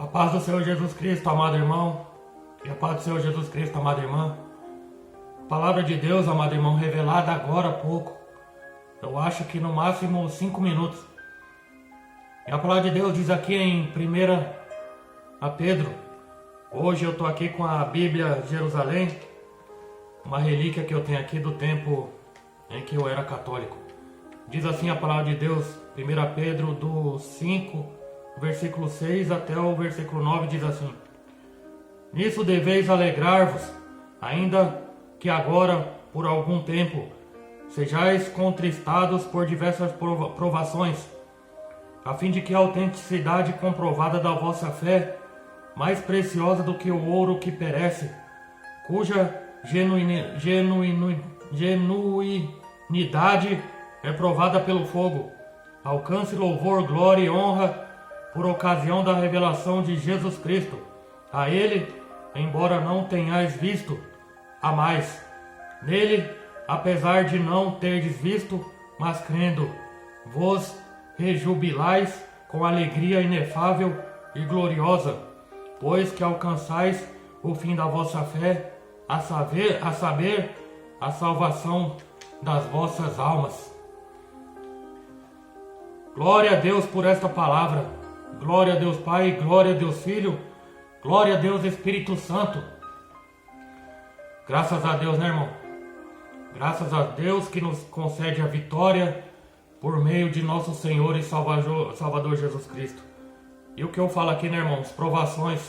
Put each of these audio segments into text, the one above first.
A paz do Senhor Jesus Cristo, amado irmão, e a paz do Senhor Jesus Cristo, amada irmã. A palavra de Deus, amado irmão, revelada agora há pouco. Eu acho que no máximo 5 minutos. E a palavra de Deus diz aqui em 1 Pedro. Hoje eu estou aqui com a Bíblia Jerusalém, uma relíquia que eu tenho aqui do tempo em que eu era católico. Diz assim a palavra de Deus, 1 Pedro do 5, versículo 6 até o versículo 9, diz assim: Nisso deveis alegrar-vos, ainda que agora, por algum tempo, sejais contristados por diversas provações, a fim de que a autenticidade comprovada da vossa fé, mais preciosa do que o ouro que perece, cuja genuinidade é provada pelo fogo, alcance louvor, glória e honra por ocasião da revelação de Jesus Cristo. A Ele, embora não tenhais visto, há mais. Nele, apesar de não terdes visto, mas crendo, vos rejubilais com alegria inefável e gloriosa, pois que alcançais o fim da vossa fé, a saber, a salvação das vossas almas. Glória a Deus por esta palavra. Glória a Deus Pai, glória a Deus Filho, glória a Deus Espírito Santo. Graças a Deus, né, irmão? Graças a Deus que nos concede a vitória por meio de nosso Senhor e Salvador Jesus Cristo. E o que eu falo aqui, né, irmãos? Provações.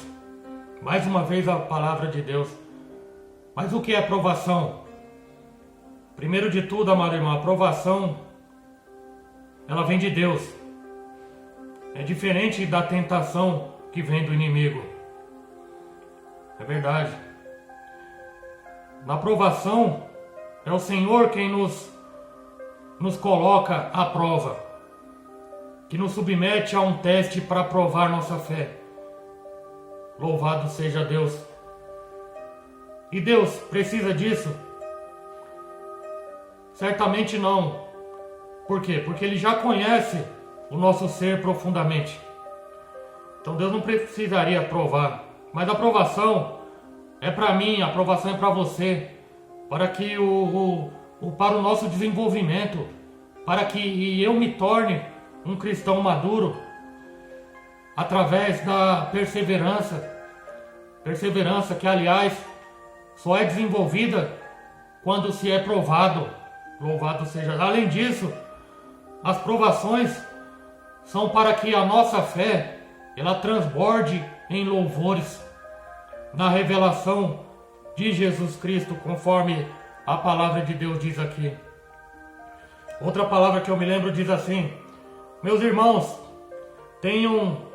Mais uma vez a palavra de Deus. Mas o que é provação? Primeiro de tudo, amado irmão, a provação, ela vem de Deus. É diferente da tentação que vem do inimigo. É verdade. Na provação, é o Senhor quem nos coloca à prova, que nos submete a um teste para provar nossa fé. Louvado seja Deus. E Deus precisa disso? Certamente não. Por quê? Porque Ele já conhece o nosso ser profundamente. Então Deus não precisaria provar. Mas a provação é para mim, a provação é para você, para que para o nosso desenvolvimento, para que eu me torne um cristão maduro, através da perseverança. Perseverança que, aliás, só é desenvolvida quando se é provado. Louvado seja. Além disso, as provações são para que a nossa fé ela transborde em louvores na revelação de Jesus Cristo, conforme a palavra de Deus diz aqui. Outra palavra que eu me lembro diz assim: meus irmãos, tenham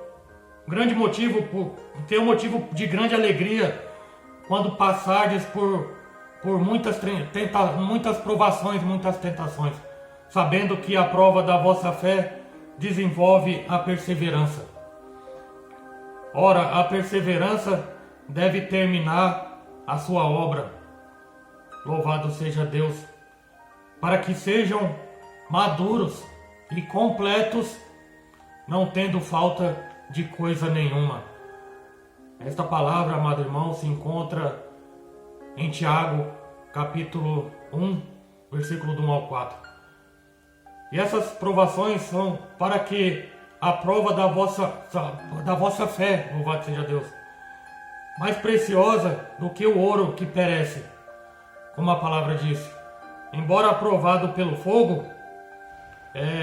um motivo de grande alegria quando passardes por muitas provações, muitas tentações, sabendo que a prova da vossa fé desenvolve a perseverança. Ora, a perseverança deve terminar a sua obra. Louvado seja Deus, para que sejam maduros e completos, não tendo falta de coisa nenhuma. Esta palavra, amado irmão, se encontra em Tiago, capítulo 1, versículo do 1 ao 4. E essas provações são para que a prova da vossa fé, louvado seja Deus, mais preciosa do que o ouro que perece, como a palavra diz, embora aprovado pelo fogo,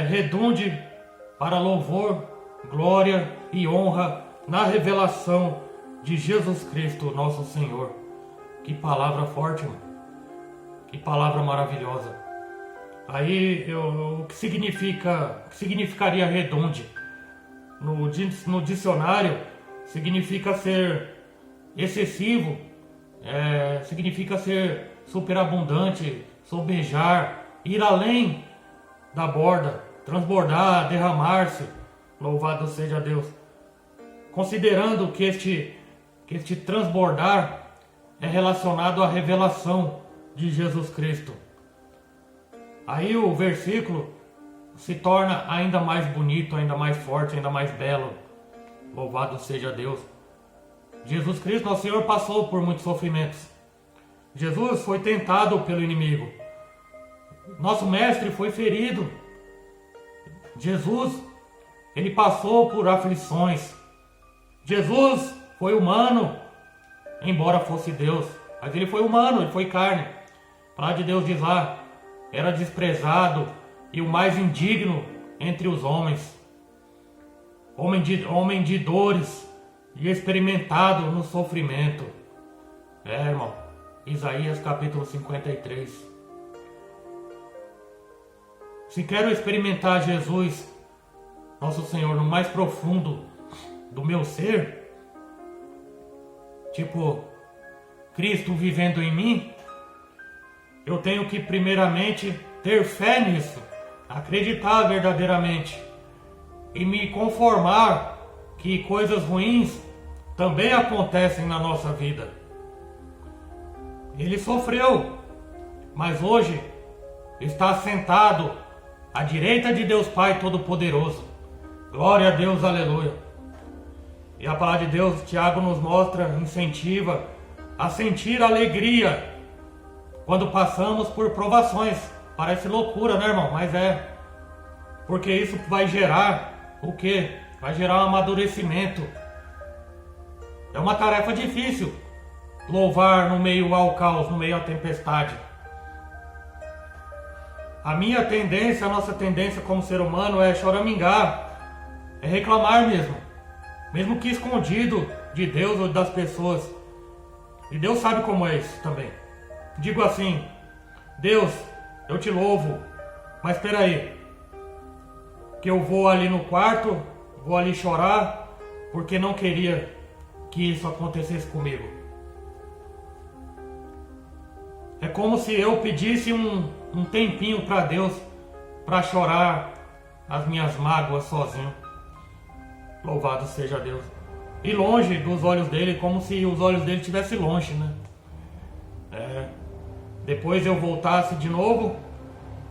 redunde para louvor, glória e honra na revelação de Jesus Cristo, nosso Senhor. Que palavra forte, irmão. Que palavra maravilhosa. Aí, o que significaria redunde? No dicionário, significa ser excessivo, significa ser superabundante, sobejar, ir além da borda, transbordar, derramar-se. Louvado seja Deus. Considerando que este transbordar é relacionado à revelação de Jesus Cristo. Aí o versículo se torna ainda mais bonito, ainda mais forte, ainda mais belo. Louvado seja Deus. Jesus Cristo, nosso Senhor, passou por muitos sofrimentos. Jesus foi tentado pelo inimigo. Nosso mestre foi ferido. Jesus, ele passou por aflições. Jesus foi humano, embora fosse Deus. Mas ele foi humano, ele foi carne. A palavra de Deus diz lá, era desprezado e o mais indigno entre os homens. Homem de dores e experimentado no sofrimento. Irmão, Isaías capítulo 53. Se quero experimentar Jesus, nosso Senhor, no mais profundo do meu ser, tipo, Cristo vivendo em mim, eu tenho que primeiramente ter fé nisso, acreditar verdadeiramente e me conformar que coisas ruins também acontecem na nossa vida. Ele sofreu, mas hoje está sentado à direita de Deus Pai Todo-Poderoso. Glória a Deus, aleluia. E a palavra de Deus, Tiago nos mostra, incentiva a sentir alegria quando passamos por provações. Parece loucura, né, irmão? Mas é. Porque isso vai gerar o quê? Vai gerar um amadurecimento. É uma tarefa difícil louvar no meio ao caos, no meio à tempestade. A minha tendência, a nossa tendência como ser humano é choramingar, é reclamar mesmo que escondido de Deus ou das pessoas. E Deus sabe como é isso também. Digo assim, Deus, eu te louvo, mas espera aí, que eu vou ali no quarto, vou ali chorar, porque não queria que isso acontecesse comigo. É como se eu pedisse um tempinho para Deus, para chorar as minhas mágoas sozinho. Louvado seja Deus. E longe dos olhos dele, como se os olhos dele estivessem longe, né? Depois eu voltasse de novo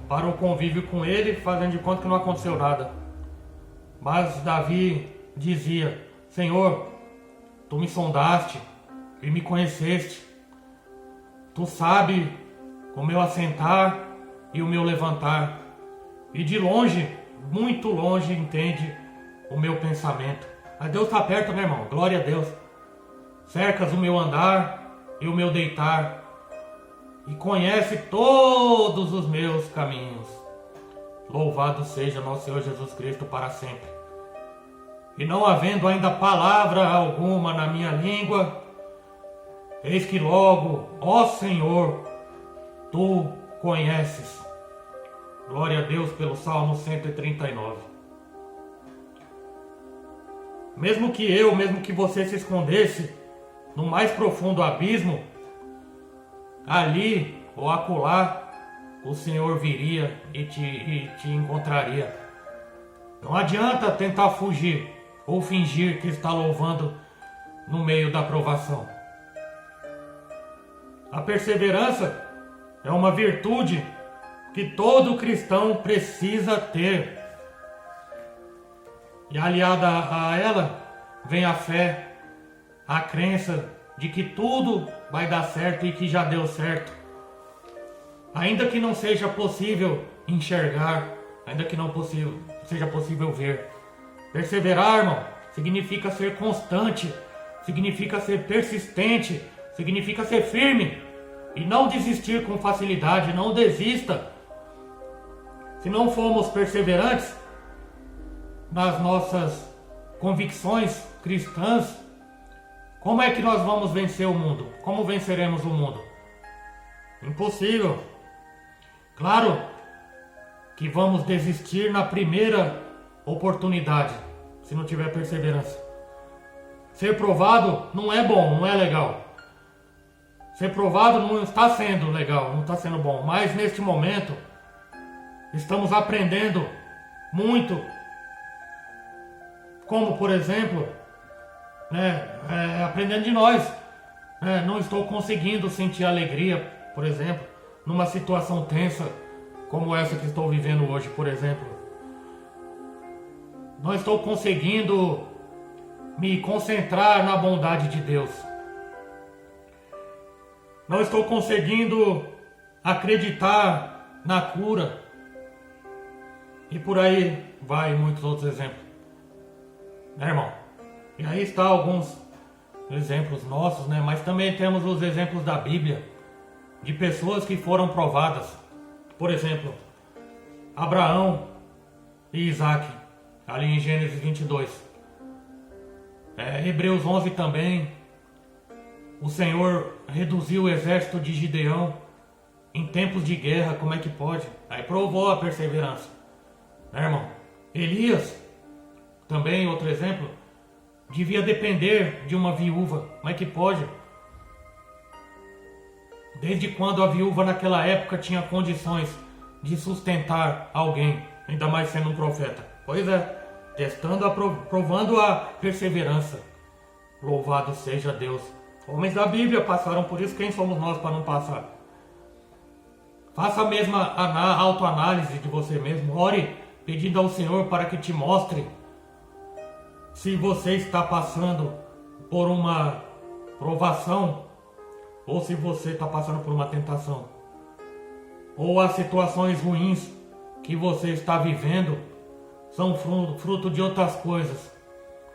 para o convívio com ele, fazendo de conta que não aconteceu nada. Mas Davi dizia, Senhor, tu me sondaste e me conheceste. Tu sabe o meu assentar e o meu levantar. E de longe, muito longe, entende o meu pensamento. Mas Deus está perto, meu irmão. Glória a Deus. Cercas o meu andar e o meu deitar. E conhece todos os meus caminhos. Louvado seja nosso Senhor Jesus Cristo para sempre. E não havendo ainda palavra alguma na minha língua, eis que logo, ó Senhor, tu conheces. Glória a Deus pelo Salmo 139. Mesmo que você se escondesse no mais profundo abismo, ali ou acolá, o Senhor viria e te encontraria. Não adianta tentar fugir ou fingir que está louvando no meio da provação. A perseverança é uma virtude que todo cristão precisa ter. E aliada a ela vem a fé, a crença de que tudo vai dar certo e que já deu certo. Ainda que não seja possível enxergar, ainda que não seja possível ver. Perseverar, irmão, significa ser constante, significa ser persistente, significa ser firme e não desistir com facilidade. Não desista. Se não formos perseverantes nas nossas convicções cristãs, como é que nós vamos vencer o mundo? Como venceremos o mundo? Impossível. Claro que vamos desistir na primeira oportunidade, se não tiver perseverança. Ser provado não é bom, não é legal. Ser provado não está sendo legal, não está sendo bom. Mas neste momento, estamos aprendendo muito. Como, por exemplo, aprendendo de nós. Não estou conseguindo sentir alegria, por exemplo, numa situação tensa como essa que estou vivendo hoje, por exemplo. Não estou conseguindo me concentrar na bondade de Deus. Não estou conseguindo acreditar na cura. E por aí vai muitos outros exemplos. Né, irmão? E aí está alguns exemplos nossos, né? Mas também temos os exemplos da Bíblia, de pessoas que foram provadas. Por exemplo, Abraão e Isaac, ali em Gênesis 22. Hebreus 11 também. O Senhor reduziu o exército de Gideão em tempos de guerra, como é que pode? Aí provou a perseverança. Né, irmão? Elias, também outro exemplo, devia depender de uma viúva, como é que pode? Desde quando a viúva naquela época tinha condições de sustentar alguém, ainda mais sendo um profeta? Pois é, testando, provando a perseverança. Louvado seja Deus. Homens da Bíblia passaram por isso, quem somos nós para não passar? Faça a mesma autoanálise de você mesmo. Ore pedindo ao Senhor para que te mostre se você está passando por uma provação ou se você está passando por uma tentação. Ou as situações ruins que você está vivendo são fruto de outras coisas.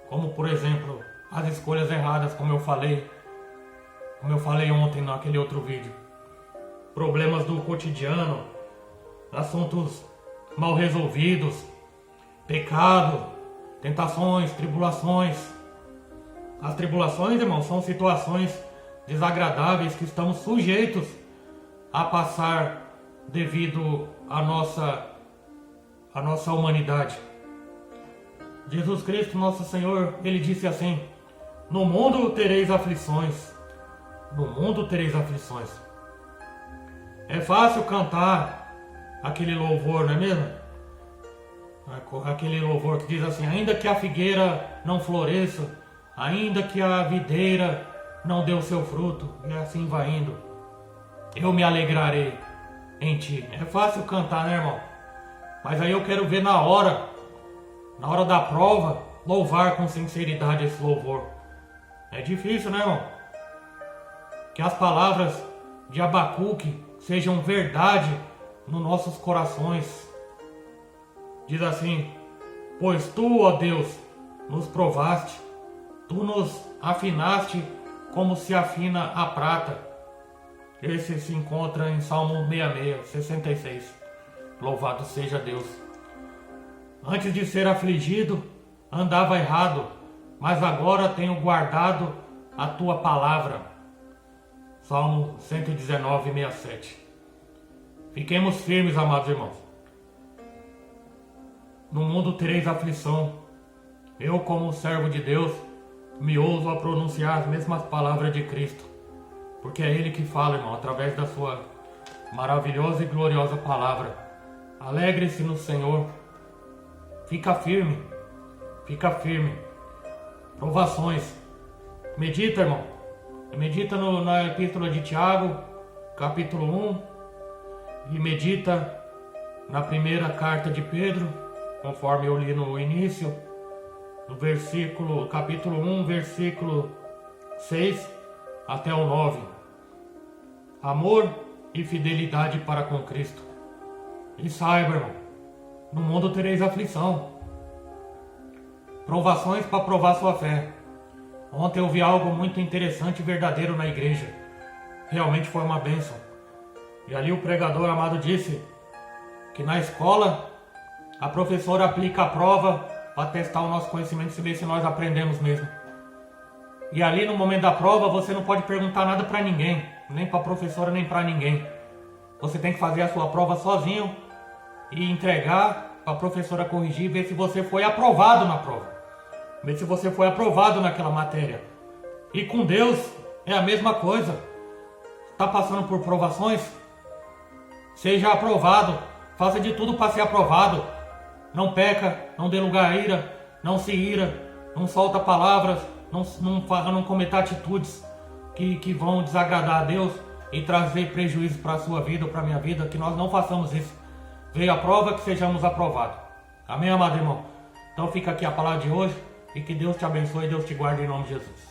Como, por exemplo, as escolhas erradas, como eu falei ontem naquele outro vídeo. Problemas do cotidiano, assuntos mal resolvidos, pecado, tentações, tribulações. As tribulações, irmão, são situações desagradáveis que estamos sujeitos a passar devido à nossa humanidade. Jesus Cristo, nosso Senhor, Ele disse assim: no mundo tereis aflições. No mundo tereis aflições. É fácil cantar aquele louvor, não é mesmo? Aquele louvor que diz assim: ainda que a figueira não floresça, ainda que a videira não dê o seu fruto, e assim vai indo, eu me alegrarei em ti. É fácil cantar, né, irmão? Mas aí eu quero ver na hora da prova, louvar com sinceridade esse louvor. É difícil, né, irmão? Que as palavras de Abacuque sejam verdade nos nossos corações. Diz assim: pois tu, ó Deus, nos provaste, tu nos afinaste como se afina a prata. Esse se encontra em Salmo 66. Louvado seja Deus. Antes de ser afligido, andava errado, mas agora tenho guardado a tua palavra. Salmo 119:67. Fiquemos firmes, amados irmãos. No mundo tereis aflição. Eu, como servo de Deus, me ouso a pronunciar as mesmas palavras de Cristo, porque é Ele que fala, irmão, através da sua maravilhosa e gloriosa palavra. Alegre-se no Senhor. Fica firme. Fica firme. Provações. Medita, irmão. Medita na epístola de Tiago, capítulo 1. E medita na primeira carta de Pedro, conforme eu li no início, no capítulo 1, versículo 6 até o 9. Amor e fidelidade para com Cristo. E saiba, irmão, no mundo tereis aflição. Provações para provar sua fé. Ontem eu vi algo muito interessante e verdadeiro na igreja. Realmente foi uma bênção. E ali o pregador amado disse que na escola a professora aplica a prova para testar o nosso conhecimento e ver se nós aprendemos mesmo. E ali no momento da prova você não pode perguntar nada para ninguém, nem para a professora nem para ninguém. Você tem que fazer a sua prova sozinho e entregar para a professora corrigir e ver se você foi aprovado na prova. Ver se você foi aprovado naquela matéria. E com Deus é a mesma coisa. Está passando por provações? Seja aprovado. Faça de tudo para ser aprovado. Não peca, não dê lugar à ira, não se ira, não solta palavras, não cometa atitudes que vão desagradar a Deus e trazer prejuízo para a sua vida ou para a minha vida. Que nós não façamos isso. Veio a prova, que sejamos aprovados. Amém, amado irmão? Então fica aqui a palavra de hoje. e que Deus te abençoe e Deus te guarde em nome de Jesus.